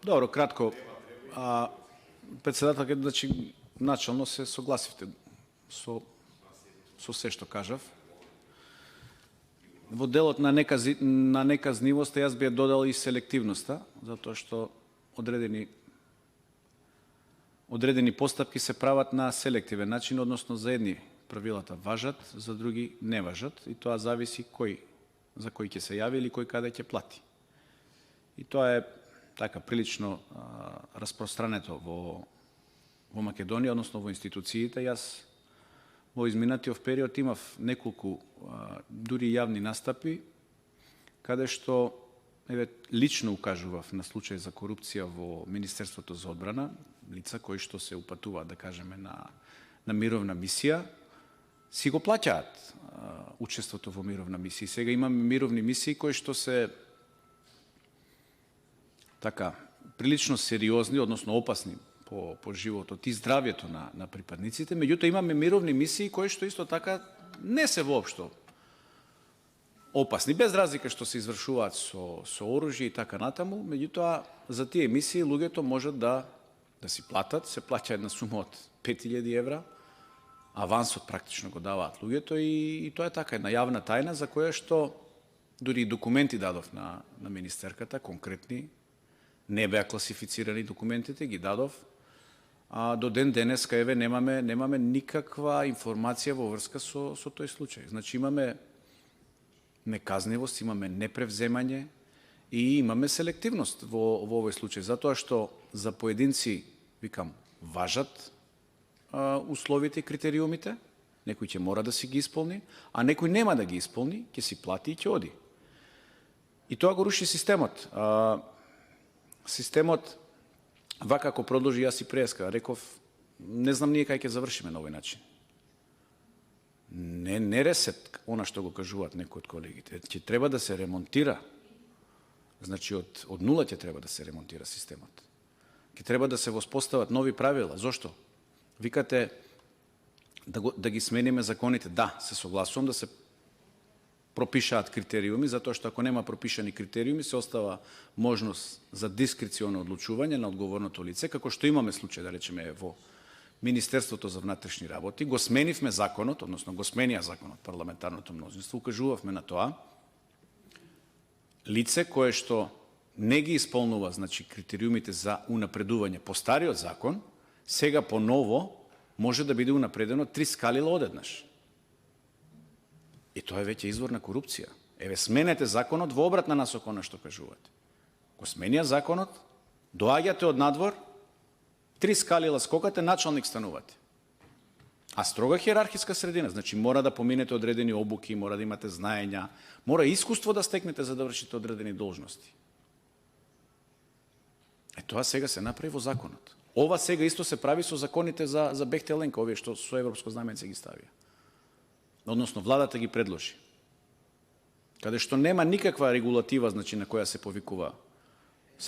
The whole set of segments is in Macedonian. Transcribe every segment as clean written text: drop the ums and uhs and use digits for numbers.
Добро, кратко. Председателка, значи, начално се согласивте со се што кажав. Во делот на неказнивоста јас би ја додал и селективноста, затоа што одредени постапки се прават на селективен начин, односно за едни правилата важат, за други не важат, и тоа зависи за кој ќе се јави или кој каде ќе плати. И тоа е така прилично распространето во Македонија, односно во институциите. Јас во изминатиот период имав неколку дури јавни настапи, каде што лично укажував на случај за корупција во Министерството за одбрана, лица кои што се упатуваат, да кажеме, на мировна мисија, си го плаќаат учеството во мировна мисија. Сега имаме мировни мисии кои што се така прилично сериозни, односно опасни по животот и здравјето на припадниците, меѓутоа имаме мировни мисии кои што исто така не се воопшто опасни, без разлика што се извршуваат со оружје и така натаму, меѓутоа за тие мисии луѓето можат да си платат, се плаќа една сума од 5000 евра, авансот практично го даваат луѓето и тоа е така една јавна тајна за која што дури документи дадов на министерката, конкретни, не беа класифицирани документите, ги дадов, а до ден денеска немаме никаква информација во врска со тој случај. Значи имаме неказнивост, имаме непревземање и имаме селективност во овој случај, затоа што за поединци, викам, важат условите и критериумите, некој ќе мора да си ги исполни, а некој нема да ги исполни, ќе си плати и ќе оди. И тоа го руши системот. Системот, вака ако продолжи, јас и преска, реков, не знам ние кај ќе завршиме на овој начин. Не ресет, она што го кажуваат некои од колегите, ќе треба да се ремонтира. Значи, од нула ќе треба да се ремонтира системот. Ќе треба да се воспостават нови правила. Зошто? Викате да ги смениме законите. Да, се согласувам да се пропишаат критериуми, затоа што ако нема пропишани критериуми, се остава можност за дискреционо одлучување на одговорното лице, како што имаме случај, да речеме, во Министерството за внатрешни работи. Го сменивме законот, односно го сменија законот парламентарното мнозинство, укажувавме на тоа. Лице кое што не ги исполнува, значи, критериумите за унапредување по стариот закон, сега по ново може да биде унапредено 3 скалила одеднаш. И тоа е веќе извор на корупција. Еве, сменете законот во обратна насока на што кажувате. Го сменија законот, доаѓате од надвор, 3 скалила скокате, началник станувате. А строга хиерархиска средина, значи мора да поминете одредени обуки, мора да имате знаења, мора искуство да стекнете за да вршите одредени должности. Тоа сега се направи во законот. Ова сега исто се прави со законите за Бехтеленка, овие што со европско знаменце ги ставија. Односно, владата ги предложи. Каде што нема никаква регулатива, значи, на која се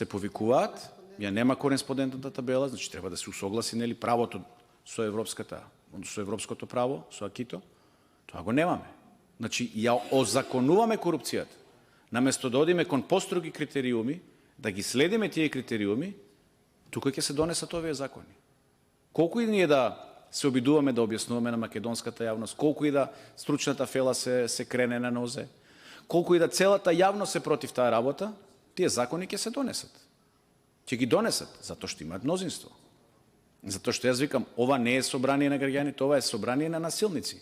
повикуваат, ја нема кореспондентната табела, значи треба да се усогласи, нели, правото со европското право, со акито. Тоа го немаме. Значи, ја озаконуваме корупцијата. Наместо да одиме кон построги критериуми, да ги следиме тие критериуми, тука ќе се донесат овие закони. Колку и ние да се обидуваме да објаснуваме на македонската јавност, колку и да стручната фела се крене на нозе, колку и да целата јавност се против таа работа, тие закони ќе се донесат. Ќе ги донесат, затоа што имаат мнозинство. Затоа што јас викам, ова не е собрание на граѓаните, ова е собрание на насилници.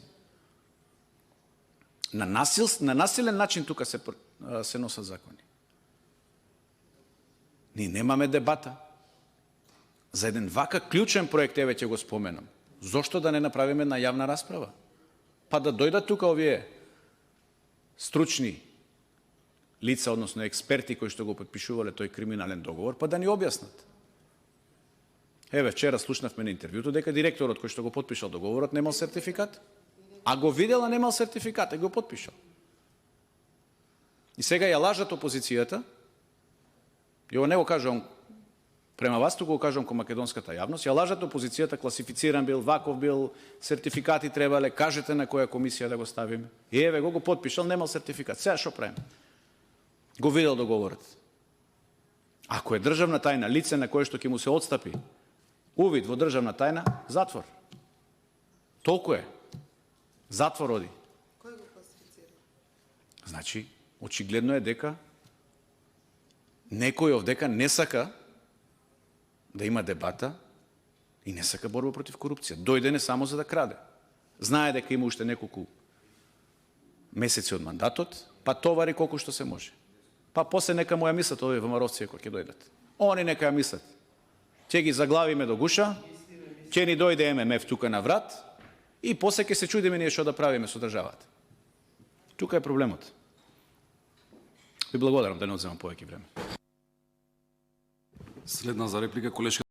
На насилен начин тука се носат закони. Ние немаме дебата. За еден вака клучен проект, еве ќе го споменам. Зошто да не направиме една јавна расправа? Па да дојдат тука овие стручни лица, односно експерти кои што го подпишувале тој криминален договор, па да ни објаснат. Еве, вчера слушнавме на интервјуто дека директорот кој што го подпишал договорот немал сертификат, а го видел, а немал сертификат, и го подпишал. И сега ја лажат опозицијата, и ово не го кажувам према вас, туку го кажувам кон македонската јавност, ја лажат опозицијата, класифициран бил, ваков бил, сертификати требале, кажете на која комисија да го ставиме. И еве го подпишал, немал сертификат. Сега што правиме? Го видел договорот. Ако е државна тајна, лице на кое што ќе му се отстапи увид во државна тајна, затвор. Толку е. Затвор оди. Кој го класифицира? Значи, очигледно е дека некој овдека не сака да има дебата и не сака борба против корупција. Дојде не само за да краде. Знае дека има уште неколку месеци од мандатот, па товари колку што се може. Па после нека му ја мислат овие ВМРО-вци кои ќе дојдат. Они нека ја мислат. Ќе ги заглавиме до гуша, ќе ни дојде ММФ тука на врат и после ќе се чудиме ние што да правиме со државата. Тука е проблемот. Ви благодарам да не одземам повеќе време. Следна за реплика колешка